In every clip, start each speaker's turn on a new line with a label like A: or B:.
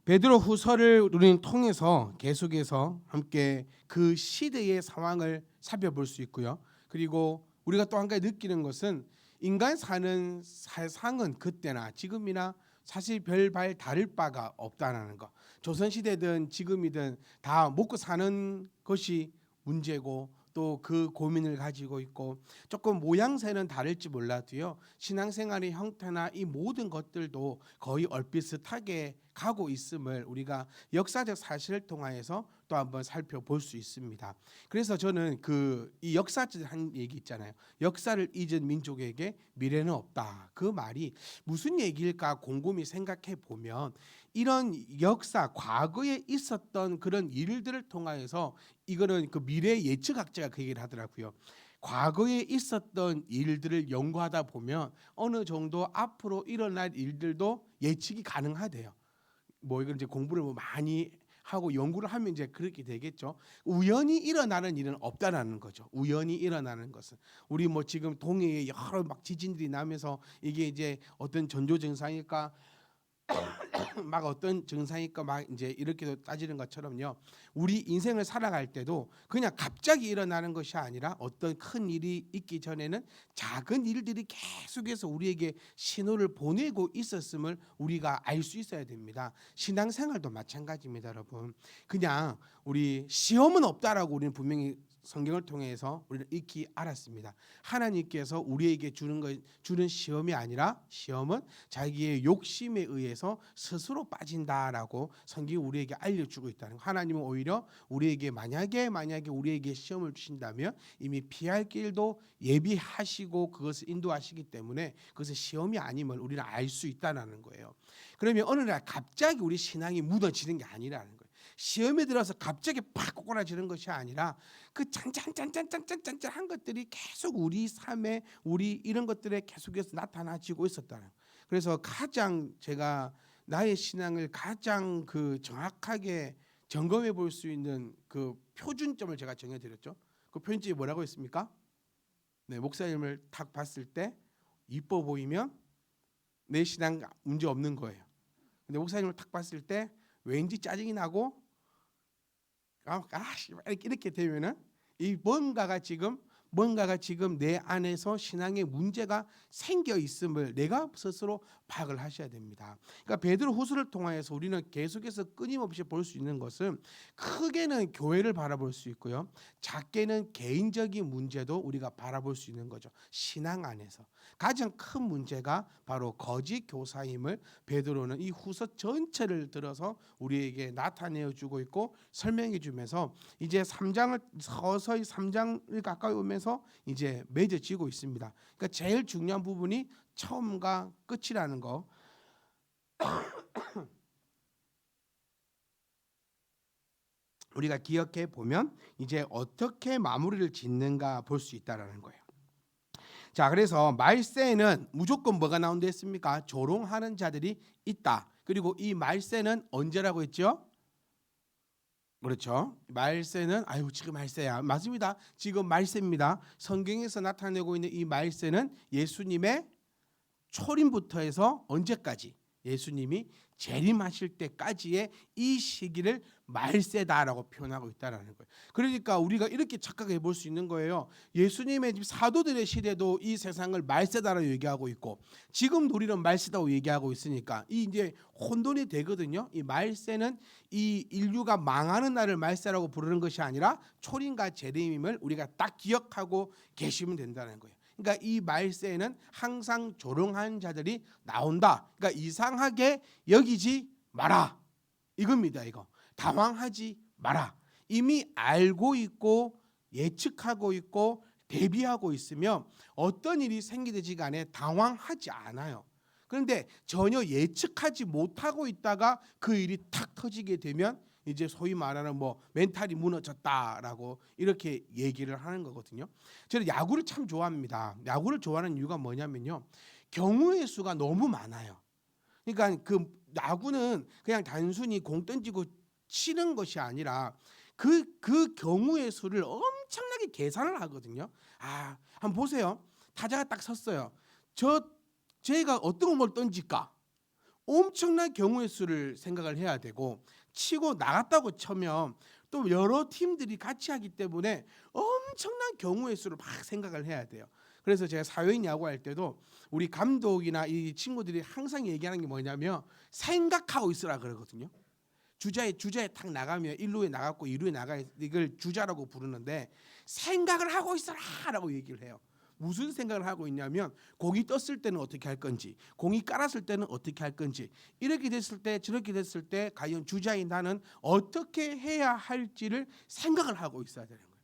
A: 베드로후서를 우리는 통해서 계속해서 함께 그 시대의 상황을 살펴볼 수 있고요. 그리고 우리가 또 한 가지 느끼는 것은 인간 사는 세상은 그때나 지금이나 사실 별반 다를 바가 없다는 거. 조선 시대든 지금이든 다 먹고 사는 것이 문제고 또 그 고민을 가지고 있고 조금 모양새는 다를지 몰라도요. 신앙생활의 형태나 이 모든 것들도 거의 얼비슷하게 가고 있음을 우리가 역사적 사실을 통하여서 또 한번 살펴볼 수 있습니다. 그래서 저는 이 역사적 한 얘기 있잖아요. 역사를 잊은 민족에게 미래는 없다. 그 말이 무슨 얘기일까 곰곰이 생각해 보면 이런 역사 과거에 있었던 그런 일들을 통하여서 이거는 그 미래 예측학자가 그 얘기를 하더라고요. 과거에 있었던 일들을 연구하다 보면 어느 정도 앞으로 일어날 일들도 예측이 가능하대요. 뭐 이건 이제 공부를 뭐 많이 하고 연구를 하면 이제 그렇게 되겠죠. 우연히 일어나는 일은 없다라는 거죠. 우연히 일어나는 것은 우리 뭐 지금 동해에 여러 막 지진들이 나면서 이게 이제 어떤 전조 증상일까 막 어떤 증상일까 막 이제 이렇게 따지는 것처럼요. 우리 인생을 살아갈 때도 그냥 갑자기 일어나는 것이 아니라 어떤 큰 일이 있기 전에는 작은 일들이 계속해서 우리에게 신호를 보내고 있었음을 우리가 알 수 있어야 됩니다. 신앙생활도 마찬가지입니다, 여러분. 그냥 우리 시험은 없다라고 우리는 분명히 성경을 통해서 우리는 익히 알았습니다. 하나님께서 우리에게 주는 시험이 아니라 시험은 자기의 욕심에 의해서 스스로 빠진다라고 성경이 우리에게 알려주고 있다는 거. 하나님은 오히려 우리에게 만약에 우리에게 시험을 주신다면 이미 피할 길도 예비하시고 그것을 인도하시기 때문에 그것은 시험이 아님을 우리는 알 수 있다는 거예요. 그러면 어느 날 갑자기 우리 신앙이 무너지는 게 아니라는 거예요. 시험에 들어서 갑자기 팍 꼬꾸라지는 것이 아니라 그 짠짠짠짠짠짠짠짠한 것들이 계속 우리 삶에 우리 이런 것들에 계속해서 나타나지고 있었다는. 그래서 가장 제가 나의 신앙을 가장 그 정확하게 점검해 볼 수 있는 그 표준점을 제가 정해드렸죠. 그 표준점이 뭐라고 했습니까? 네, 목사님을 딱 봤을 때 이뻐 보이면 내 신앙 문제 없는 거예요. 근데 목사님을 딱 봤을 때 왠지 짜증이 나고 이렇게 되면은 이 뭔가가 지금 내 안에서 신앙의 문제가 생겨 있음을 내가 스스로 파악을 하셔야 됩니다. 그러니까 베드로후서를 통하여서 우리는 계속해서 끊임없이 볼 수 있는 것은 크게는 교회를 바라볼 수 있고요. 작게는 개인적인 문제도 우리가 바라볼 수 있는 거죠. 신앙 안에서 가장 큰 문제가 바로 거짓 교사임을 베드로는 이 후서 전체를 들어서 우리에게 나타내어 주고 있고 설명해 주면서 이제 3장을 서서히 3장을 가까이 오면서 이제 맺어지고 있습니다. 그러니까 제일 중요한 부분이 처음과 끝이라는 거. 우리가 기억해 보면 이제 어떻게 마무리를 짓는가 볼 수 있다라는 거예요. 자, 그래서 말세는 무조건 뭐가 나온다 했습니까? 조롱하는 자들이 있다. 그리고 이 말세는 언제라고 했죠? 그렇죠. 말세는 지금 말세야. 맞습니다. 지금 말세입니다. 성경에서 나타내고 있는 이 말세는 예수님의 초림부터 해서 언제까지? 예수님이 재림하실 때까지의 이 시기를 말세다라고 표현하고 있다라는 거예요. 그러니까 우리가 이렇게 착각해 볼 수 있는 거예요. 예수님의 사도들의 시대도 이 세상을 말세다라고 얘기하고 있고 지금 우리는 말세다고 얘기하고 있으니까 이 이제 혼돈이 되거든요. 이 말세는 이 인류가 망하는 날을 말세라고 부르는 것이 아니라 초림과 재림임을 우리가 딱 기억하고 계시면 된다는 거예요. 그러니까 이 말세에는 항상 조롱하는 자들이 나온다. 그러니까 이상하게 여기지 마라. 이겁니다. 이거. 당황하지 마라. 이미 알고 있고 예측하고 있고 대비하고 있으면 어떤 일이 생기든지 간에 당황하지 않아요. 그런데 전혀 예측하지 못하고 있다가 그 일이 탁 터지게 되면 이제 소위 말하는 뭐 멘탈이 무너졌다라고 이렇게 얘기를 하는 거거든요. 저는 야구를 참 좋아합니다. 야구를 좋아하는 이유가 뭐냐면요. 경우의 수가 너무 많아요. 그러니까 그 야구는 그냥 단순히 공 던지고 치는 것이 아니라 그 경우의 수를 엄청나게 계산을 하거든요. 한번 보세요. 타자가 딱 섰어요. 제가 어떤 공을 던질까? 엄청난 경우의 수를 생각을 해야 되고, 치고 나갔다고 쳐면 또 여러 팀들이 같이 하기 때문에 엄청난 경우의 수를 막 생각을 해야 돼요. 그래서 제가 사회인 야구할 때도 우리 감독이나 이 친구들이 항상 얘기하는 게 뭐냐면 생각하고 있으라 그러거든요. 주자에 탁 나가면 1루에 나갔고 2루에 나가, 이걸 주자라고 부르는데 생각을 하고 있어라라고 얘기를 해요. 무슨 생각을 하고 있냐면 공이 떴을 때는 어떻게 할 건지, 공이 깔았을 때는 어떻게 할 건지, 이렇게 됐을 때 저렇게 됐을 때 과연 주자인 나는 어떻게 해야 할지를 생각을 하고 있어야 되는 거예요.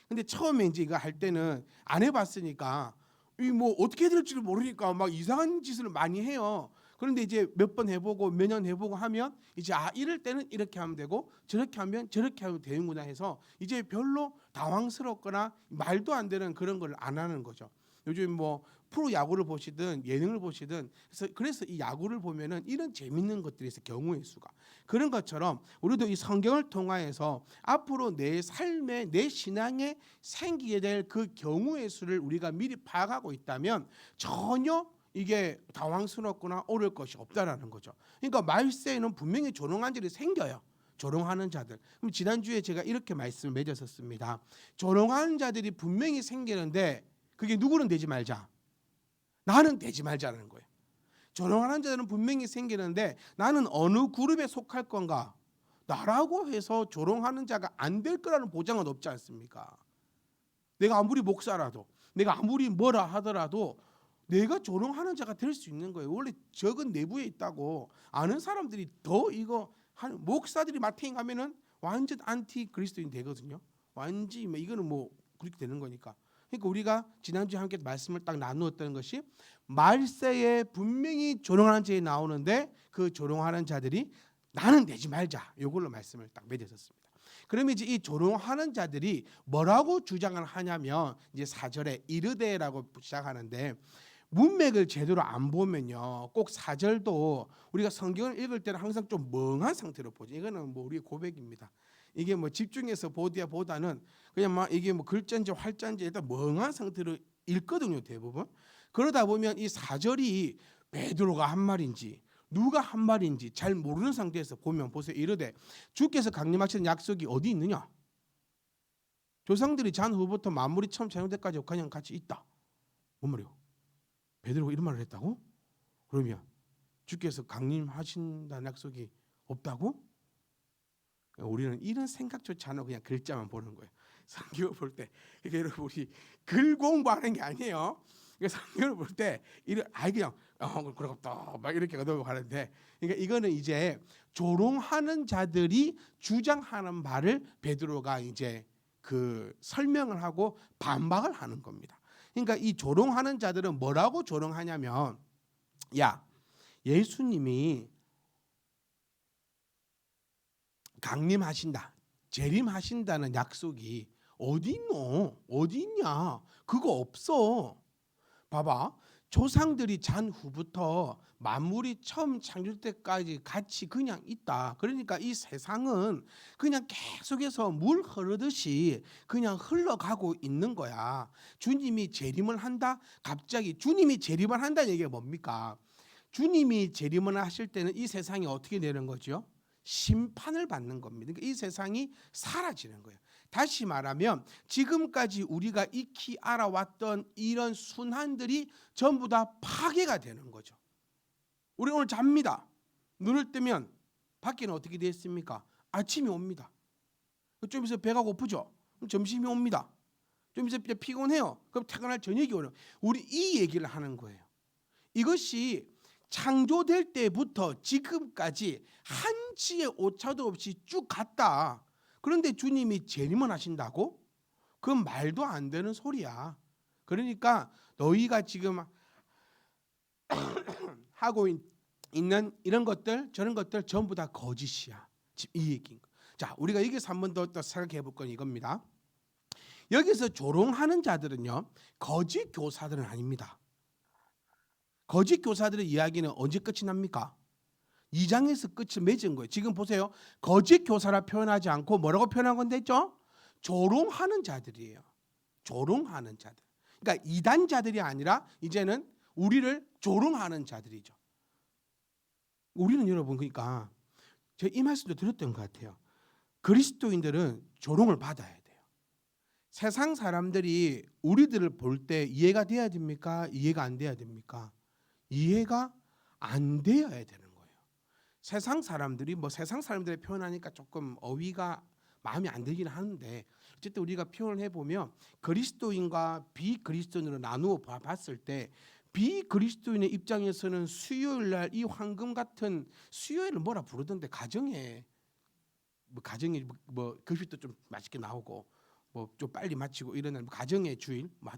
A: 근데 처음에 이제 이거 할 때는 안 해봤으니까 이 뭐 어떻게 될지를 모르니까 막 이상한 짓을 많이 해요. 그런데 이제 몇 번 해보고 몇 년 해보고 하면 이제 이럴 때는 이렇게 하면 되고 저렇게 하면 저렇게 하면 되는구나 해서 이제 별로 당황스럽거나 말도 안 되는 그런 걸 안 하는 거죠. 요즘 뭐 프로 야구를 보시든 예능을 보시든 그래서 이 야구를 보면은 이런 재밌는 것들이 있어요. 경우의 수가. 그런 것처럼 우리도 이 성경을 통하여서 앞으로 내 삶에 내 신앙에 생기게 될 그 경우의 수를 우리가 미리 파악하고 있다면 전혀 이게 당황스럽거나 어려울 것이 없다라는 거죠. 그러니까 말세에는 분명히 조롱한 자들이 생겨요. 조롱하는 자들. 그럼 지난주에 제가 이렇게 말씀을 맺었었습니다. 조롱하는 자들이 분명히 생기는데 그게 누구는 되지 말자. 나는 되지 말자라는 거예요. 조롱하는 자들은 분명히 생기는데 나는 어느 그룹에 속할 건가? 나라고 해서 조롱하는 자가 안 될 거라는 보장은 없지 않습니까? 내가 아무리 목사라도, 내가 아무리 뭐라 하더라도 내가 조롱하는 자가 될 수 있는 거예요. 원래 적은 내부에 있다고. 아는 사람들이 더 이거 목사들이 마태인 가면은 완전 안티 그리스도인 되거든요. 완전히 이거는 뭐 그렇게 되는 거니까. 그러니까 우리가 지난주에 함께 말씀을 딱 나누었던 것이 말세에 분명히 조롱하는 자들이 나오는데 그 조롱하는 자들이 나는 되지 말자. 이걸로 말씀을 딱 맺었습니다. 그러면 이제 이 조롱하는 자들이 뭐라고 주장을 하냐면 이제 4절에 이르되라고 시작하는데 문맥을 제대로 안 보면요, 꼭 4절도 우리가 성경을 읽을 때는 항상 좀 멍한 상태로 보죠. 이거는 뭐 우리의 고백입니다. 이게 뭐 집중해서 보다는 그냥 막 이게 뭐 글자인지 활자인지 일단 멍한 상태로 읽거든요, 대부분. 그러다 보면 이 4절이 베드로가 한 말인지 누가 한 말인지 잘 모르는 상태에서 보면 보세요. 이르되 주께서 강림하시는 약속이 어디 있느냐? 조상들이 잔 후부터 만물이 처음 창조될 때까지 그냥 같이 있다. 뭔 말이요? 베드로가 이런 말을 했다고? 그러면 주께서 강림하신다는 약속이 없다고? 우리는 이런 생각조차 안 하고 그냥 글자만 보는 거예요. 성경을 볼 때 이게 여러분 우리 글 공부하는 게 아니에요. 성경을 볼 때 이런 그냥 그렇다 막 이렇게 넘어가는데, 그러니까 이거는 이제 조롱하는 자들이 주장하는 말을 베드로가 이제 그 설명을 하고 반박을 하는 겁니다. 그러니까 이 조롱하는 자들은 뭐라고 조롱하냐면, 야, 예수님이 강림하신다, 재림하신다는 약속이 어디 있노? 어디 있냐? 그거 없어. 봐봐, 조상들이 잔 후부터 만물이 처음 창조될 때까지 같이 그냥 있다. 그러니까 이 세상은 그냥 계속해서 물 흐르듯이 그냥 흘러가고 있는 거야. 주님이 재림을 한다? 갑자기 주님이 재림을 한다는 얘기가 뭡니까? 주님이 재림을 하실 때는 이 세상이 어떻게 되는 거죠? 심판을 받는 겁니다. 그러니까 이 세상이 사라지는 거예요. 다시 말하면 지금까지 우리가 익히 알아왔던 이런 순환들이 전부 다 파괴가 되는 거죠. 우리 오늘 잡니다. 눈을 뜨면 밖에는 어떻게 되어 있습니까? 아침이 옵니다. 좀 있으면 배가 고프죠? 그럼 점심이 옵니다. 좀 있으면 피곤해요. 그럼 퇴근할 저녁이 오는. 우리 이 얘기를 하는 거예요. 이것이 창조될 때부터 지금까지 한치의 오차도 없이 쭉 갔다. 그런데 주님이 재림을 하신다고? 그건 말도 안 되는 소리야. 그러니까 너희가 지금 하고 있는 이런 것들 저런 것들 전부 다 거짓이야. 이 얘기인 거. 자, 우리가 여기서 한 번 더 생각해 볼 건 이겁니다. 여기서 조롱하는 자들은요, 거짓 교사들은 아닙니다. 거짓 교사들의 이야기는 언제 끝이 납니까? 2장에서 끝을 맺은 거예요. 지금 보세요. 거짓 교사라 표현하지 않고 뭐라고 표현한 건데 있죠? 조롱하는 자들이에요. 조롱하는 자들. 그러니까 이단자들이 아니라 이제는 우리를 조롱하는 자들이죠. 우리는 여러분 그러니까 제가 이 말씀도 드렸던 것 같아요. 그리스도인들은 조롱을 받아야 돼요. 세상 사람들이 우리들을 볼 때 이해가 돼야 됩니까? 이해가 안 돼야 됩니까? 이해가 안 되어야 되는 거예요. 세상 사람들이 뭐 세상 사람들의 표현하니까 조금 어휘가 마음에 안 들긴 하는데 어쨌든 우리가 표현을 해보면 그리스도인과 비그리스도인으로 나누어 봤을 때 비그리스도인의 입장에서는 수요일 날 이 황금 같은 수요일을 뭐라 부르던데 가정에 뭐 급식도 좀 맛있게 나오고 뭐 좀 빨리 마치고 이러는 가정의 주일 뭐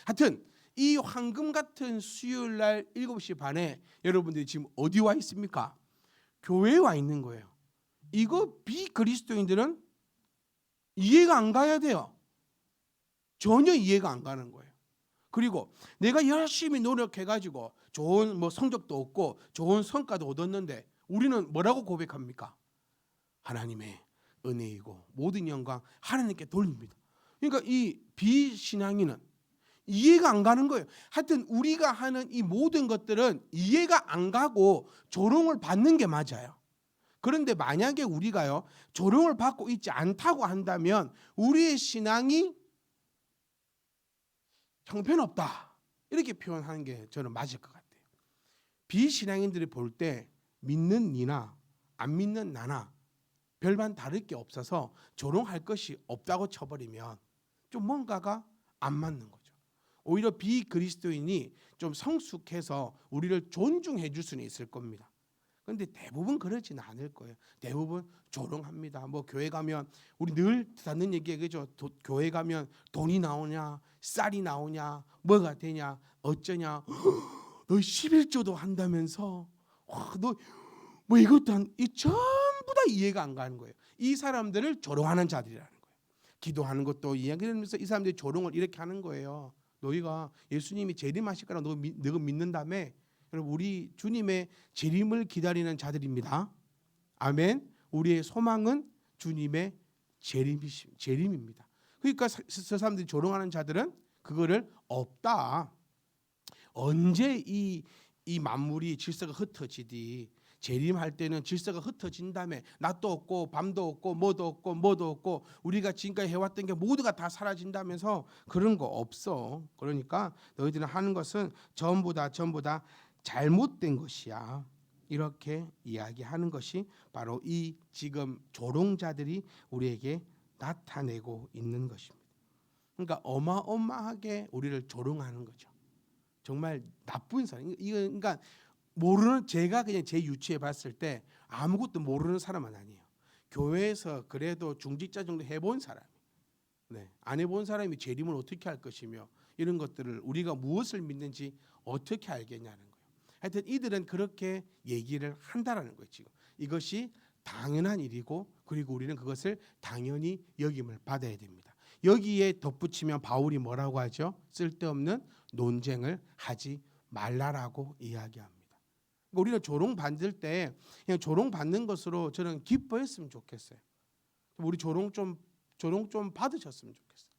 A: 하여튼 이 황금 같은 수요일 날 7시 반에 여러분들이 지금 어디 와 있습니까? 교회에 와 있는 거예요. 이거 비그리스도인들은 이해가 안 가야 돼요. 전혀 이해가 안 가는 거예요. 그리고 내가 열심히 노력해가지고 좋은 뭐 성적도 얻고 좋은 성과도 얻었는데 우리는 뭐라고 고백합니까? 하나님의 은혜이고 모든 영광 하나님께 돌립니다. 그러니까 이 비신앙인은 이해가 안 가는 거예요. 하여튼 우리가 하는 이 모든 것들은 이해가 안 가고 조롱을 받는 게 맞아요. 그런데 만약에 우리가요 조롱을 받고 있지 않다고 한다면 우리의 신앙이 형편없다 이렇게 표현하는 게 저는 맞을 것 같아요. 비신앙인들이 볼 때 믿는 니나 안 믿는 나나 별반 다를 게 없어서 조롱할 것이 없다고 쳐버리면 좀 뭔가가 안 맞는 거죠. 오히려 비그리스도인이 좀 성숙해서 우리를 존중해 줄 수는 있을 겁니다. 그런데 대부분 그러지는 않을 거예요. 대부분 조롱합니다. 뭐 교회 가면 우리 늘 듣는 얘기가 그죠. 교회 가면 돈이 나오냐, 쌀이 나오냐, 뭐가 되냐, 어쩌냐. 너 11조도 한다면서, 너 뭐 이것도 이 전부 다 이해가 안 가는 거예요. 이 사람들을 조롱하는 자들이라는 거예요. 기도하는 것도 이야기하면서 이 사람들이 조롱을 이렇게 하는 거예요. 너희가 예수님이 재림하실 거라 너가 믿는다며? 여러분 우리 주님의 재림을 기다리는 자들입니다. 아멘. 우리의 소망은 주님의 재림입니다. 그러니까 저 사람들이 조롱하는 자들은 그거를 없다. 언제 이 만물이 질서가 흩어지디 재림할 때는 질서가 흩어진 다음에 낮도 없고 밤도 없고 뭐도 없고 우리가 지금까지 해왔던 게 모두가 다 사라진다면서 그런 거 없어. 그러니까 너희들은 하는 것은 전부 다 잘못된 것이야. 이렇게 이야기하는 것이 바로 이 지금 조롱자들이 우리에게 나타내고 있는 것입니다. 그러니까 어마어마하게 우리를 조롱하는 거죠. 정말 나쁜 사람. 그러니까 모르는 제가 그냥 제 유치해 봤을 때 아무것도 모르는 사람은 아니에요. 교회에서 그래도 중직자 정도 해본 사람이, 안 해본 사람이 재림을 어떻게 할 것이며 이런 것들을 우리가 무엇을 믿는지 어떻게 알겠냐는 거예요. 하여튼 이들은 그렇게 얘기를 한다라는 거예요. 지금 이것이 당연한 일이고 그리고 우리는 그것을 당연히 여김을 받아야 됩니다. 여기에 덧붙이면 바울이 뭐라고 하죠? 쓸데없는 논쟁을 하지 말라라고 이야기합니다. 우리는 조롱 받을 때 그냥 조롱 받는 것으로 저는 기뻐했으면 좋겠어요. 우리 조롱 좀 받으셨으면 좋겠어요.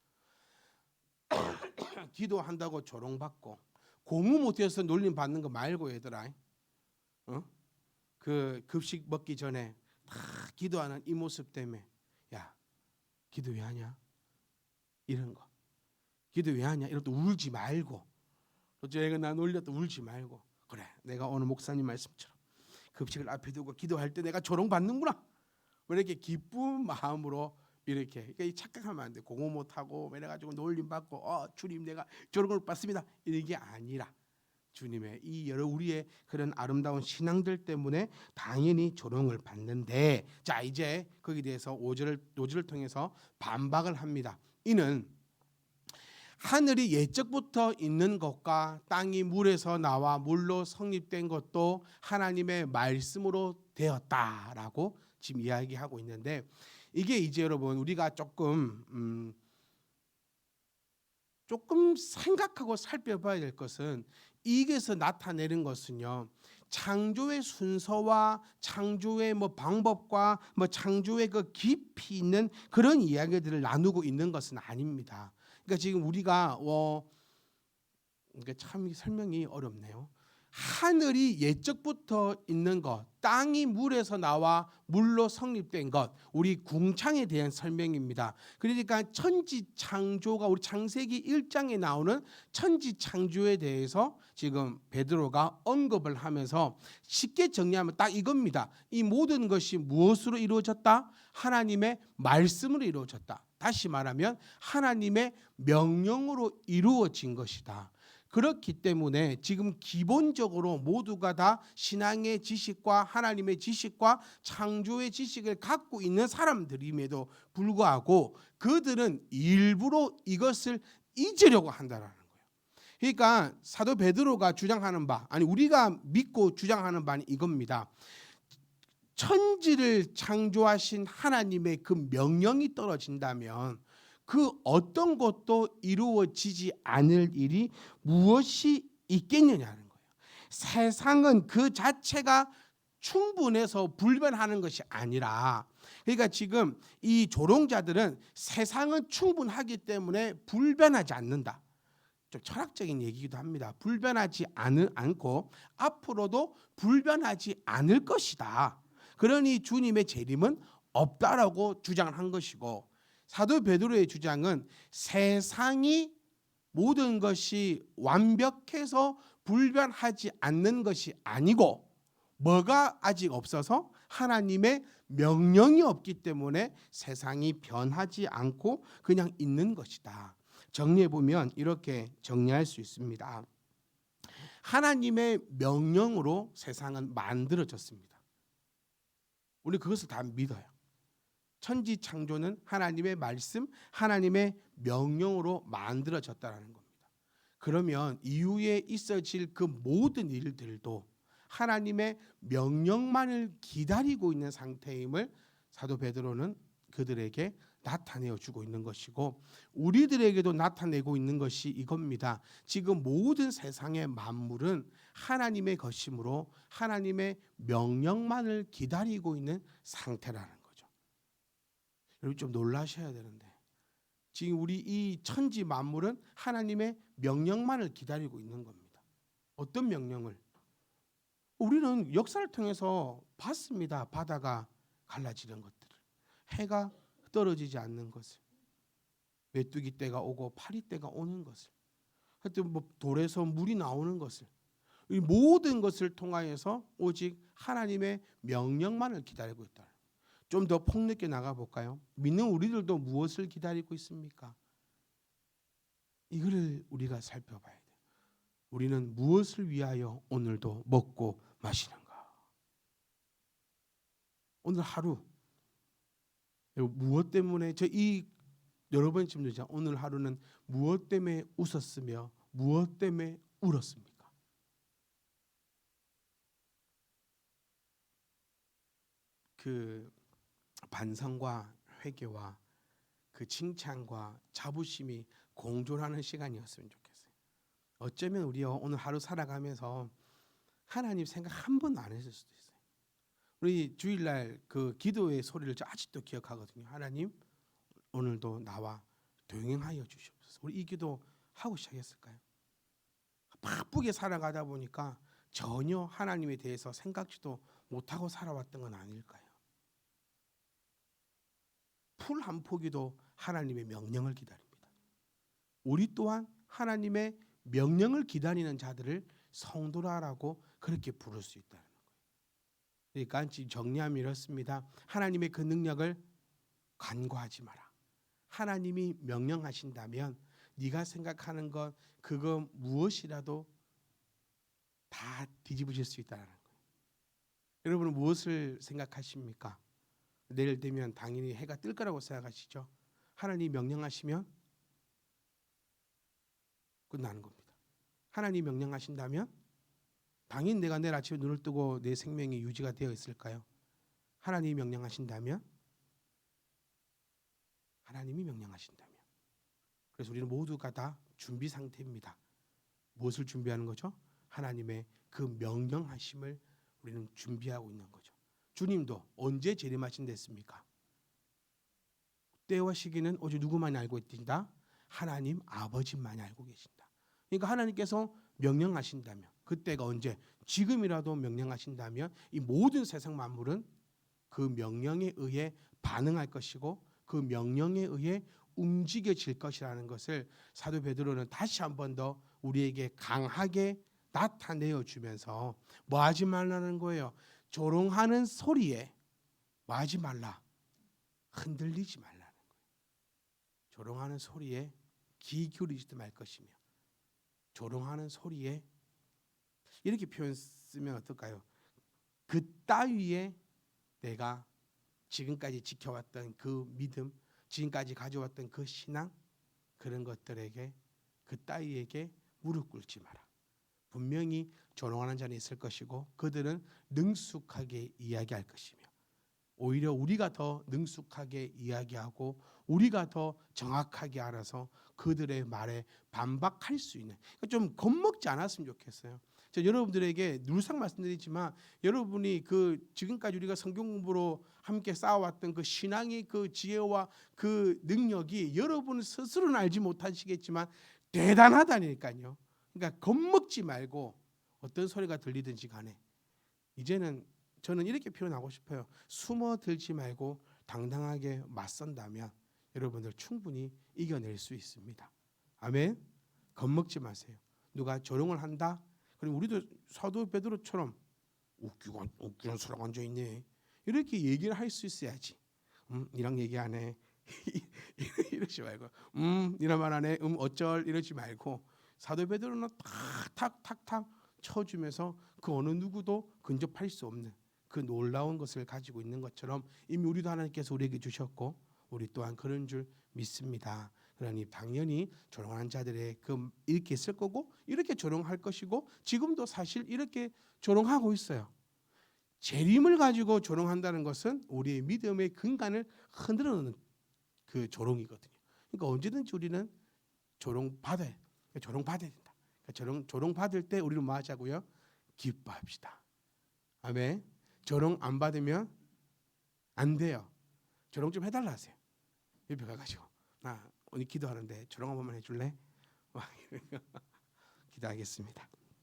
A: 기도한다고 조롱 받고 공부 못해서 놀림 받는 거 말고 얘들아. 그 급식 먹기 전에 다 기도하는 이 모습 때문에 야 기도 왜 하냐? 이런 거 기도 왜 하냐? 이런 또 울지 말고 또 애가 나 놀렸다 울지 말고 그래 내가 오늘 목사님 말씀처럼 급식을 앞에 두고 기도할 때 내가 조롱 받는구나 이렇게 기쁜 마음으로 이렇게 그러니까 착각하면 안 돼. 공부 못하고 이래가지고 놀림 받고 주님 내가 조롱을 받습니다 이런 게 아니라 주님의 이 여러 우리의 그런 아름다운 신앙들 때문에 당연히 조롱을 받는데 자 이제 거기에 대해서 5절을 통해서 반박을 합니다. 이는 하늘이 예적부터 있는 것과 땅이 물에서 나와 물로 성립된 것도 하나님의 말씀으로 되었다라고 지금 이야기하고 있는데 이게 이제 여러분 우리가 조금 생각하고 살펴봐야 될 것은 이게서 나타내는 것은요 창조의 순서와 창조의 방법과 창조의 그 깊이 있는 그런 이야기들을 나누고 있는 것은 아닙니다. 그러니까 지금 우리가 참 설명이 어렵네요. 하늘이 예적부터 있는 것, 땅이 물에서 나와 물로 성립된 것, 우리 궁창에 대한 설명입니다. 그러니까 천지창조가 우리 창세기 1장에 나오는 천지창조에 대해서 지금 베드로가 언급을 하면서 쉽게 정리하면 딱 이겁니다. 이 모든 것이 무엇으로 이루어졌다? 하나님의 말씀으로 이루어졌다. 다시 말하면 하나님의 명령으로 이루어진 것이다. 그렇기 때문에 지금 기본적으로 모두가 다 신앙의 지식과 하나님의 지식과 창조의 지식을 갖고 있는 사람들임에도 불구하고 그들은 일부러 이것을 잊으려고 한다라는 거예요. 그러니까 사도 베드로가 주장하는 바, 아니 우리가 믿고 주장하는 바는 이겁니다. 천지를 창조하신 하나님의 그 명령이 떨어진다면 그 어떤 것도 이루어지지 않을 일이 무엇이 있겠느냐는 거예요. 세상은 그 자체가 충분해서 불변하는 것이 아니라, 그러니까 지금 이 조롱자들은 세상은 충분하기 때문에 불변하지 않는다. 좀 철학적인 얘기이기도 합니다. 불변하지 않고 앞으로도 불변하지 않을 것이다. 그러니 주님의 재림은 없다라고 주장한 것이고, 사도 베드로의 주장은 세상이 모든 것이 완벽해서 불변하지 않는 것이 아니고 뭐가 아직 없어서 하나님의 명령이 없기 때문에 세상이 변하지 않고 그냥 있는 것이다. 정리해 보면 이렇게 정리할 수 있습니다. 하나님의 명령으로 세상은 만들어졌습니다. 우리 그것을 다 믿어요. 천지 창조는 하나님의 말씀, 하나님의 명령으로 만들어졌다는 겁니다. 그러면 이후에 있어질 그 모든 일들도 하나님의 명령만을 기다리고 있는 상태임을 사도 베드로는 그들에게 나타내어 주고 있는 것이고, 우리들에게도 나타내고 있는 것이 이겁니다. 지금 모든 세상의 만물은 하나님의 것이므로 하나님의 명령만을 기다리고 있는 상태라는 거죠. 여러분 좀 놀라셔야 되는데, 지금 우리 이 천지 만물은 하나님의 명령만을 기다리고 있는 겁니다. 어떤 명령을? 우리는 역사를 통해서 봤습니다. 바다가 갈라지는 것들을, 해가 떨어지지 않는 것을, 메뚜기 때가 오고 파리 때가 오는 것을, 하여튼 뭐 돌에서 물이 나오는 것을, 이 모든 것을 통하여서 오직 하나님의 명령만을 기다리고 있다. 좀 더 폭넓게 나가 볼까요? 믿는 우리들도 무엇을 기다리고 있습니까? 이거를 우리가 살펴봐야 돼요. 우리는 무엇을 위하여 오늘도 먹고 마시는가? 오늘 하루 무엇 때문에 여러분 지금 오늘 하루는 무엇 때문에 웃었으며 무엇 때문에 울었습니까? 그 반성과 회개와 그 칭찬과 자부심이 공존하는 시간이었으면 좋겠어요. 어쩌면 우리가 오늘 하루 살아가면서 하나님 생각 한 번도 안 했을 수도 있어요. 우리 주일날 그 기도의 소리를 저 아직도 기억하거든요. 하나님 오늘도 나와 동행하여 주시옵소서. 우리 이 기도 하고 시작했을까요? 바쁘게 살아가다 보니까 전혀 하나님에 대해서 생각지도 못하고 살아왔던 건 아닐까요? 풀 한 포기도 하나님의 명령을 기다립니다. 우리 또한 하나님의 명령을 기다리는 자들을 성도라라고 그렇게 부를 수 있다는 거예요. 그러니까 정리하면 이렇습니다. 하나님의 그 능력을 간과하지 마라. 하나님이 명령하신다면 네가 생각하는 것 그거 무엇이라도 다 뒤집으실 수 있다는 거예요. 여러분은 무엇을 생각하십니까? 내일 되면 당연히 해가 뜰 거라고 생각하시죠? 하나님이 명령하시면 끝나는 겁니다. 하나님이 명령하신다면 당연히 내가 내일 아침에 눈을 뜨고 내 생명이 유지가 되어 있을까요? 하나님이 명령하신다면, 하나님이 명령하신다면. 그래서 우리는 모두가 다 준비 상태입니다. 무엇을 준비하는 거죠? 하나님의 그 명령하심을 우리는 준비하고 있는 거죠. 주님도 언제 재림하신다 했습니까? 때와 시기는 오직 누구만이 알고 있다? 하나님 아버지만이 알고 계신다. 그러니까 하나님께서 명령하신다면, 그때가 언제? 지금이라도 명령하신다면 이 모든 세상 만물은 그 명령에 의해 반응할 것이고 그 명령에 의해 움직여질 것이라는 것을 사도 베드로는 다시 한 번 더 우리에게 강하게 나타내어 주면서 뭐 하지 말라는 거예요? 조롱하는 소리에 뭐 하지 말라? 흔들리지 말라는 거예요. 조롱하는 소리에 귀 기울이지도 말 것이며, 조롱하는 소리에 이렇게 표현 쓰면 어떨까요? 그 따위에 내가 지금까지 지켜왔던 그 믿음, 지금까지 가져왔던 그 신앙, 그런 것들에게, 그 따위에게 무릎 꿇지 마라. 분명히 조롱하는 자는 있을 것이고 그들은 능숙하게 이야기할 것이며, 오히려 우리가 더 능숙하게 이야기하고 우리가 더 정확하게 알아서 그들의 말에 반박할 수 있는, 좀 겁먹지 않았으면 좋겠어요. 저 여러분들에게 늘상 말씀드리지만, 여러분이 그 지금까지 우리가 성경 공부로 함께 쌓아왔던 그 신앙의 그 지혜와 그 능력이 여러분 스스로는 알지 못하시겠지만 대단하다니까요. 그러니까 겁먹지 말고 어떤 소리가 들리든지 간에 이제는 저는 이렇게 표현하고 싶어요. 숨어들지 말고 당당하게 맞선다면 여러분들 충분히 이겨낼 수 있습니다. 아멘. 겁먹지 마세요. 누가 조롱을 한다? 그럼 우리도 사도 베드로처럼 웃기는 사람 앉아 있네, 이렇게 얘기를 할 수 있어야지. 이랑 얘기 안 해. 이러지 말고 이런 말 안 해. 어쩔 이러지 말고 사도 베드로는 탁탁탁탁 쳐주면서 그 어느 누구도 근접할 수 없는 그 놀라운 것을 가지고 있는 것처럼 이미 우리도 하나님께서 우리에게 주셨고 우리 또한 그런 줄 믿습니다. 그러니 당연히 조롱하는 자들의 그 이렇게 있을 거고 이렇게 조롱할 것이고 지금도 사실 이렇게 조롱하고 있어요. 재림을 가지고 조롱한다는 것은 우리의 믿음의 근간을 흔들어 놓는 그 조롱이거든요. 그러니까 언제든지 우리는 조롱받아야 된다. 그러니까 조롱받을 때 우리는 뭐 하자고요? 기뻐합시다. 아멘. 조롱 안 받으면 안 돼요. 조롱 좀 해달라 하세요. 옆에 가가지고 나 오늘 기도하는데 조롱 한 번만 해줄래? 기도하겠습니다.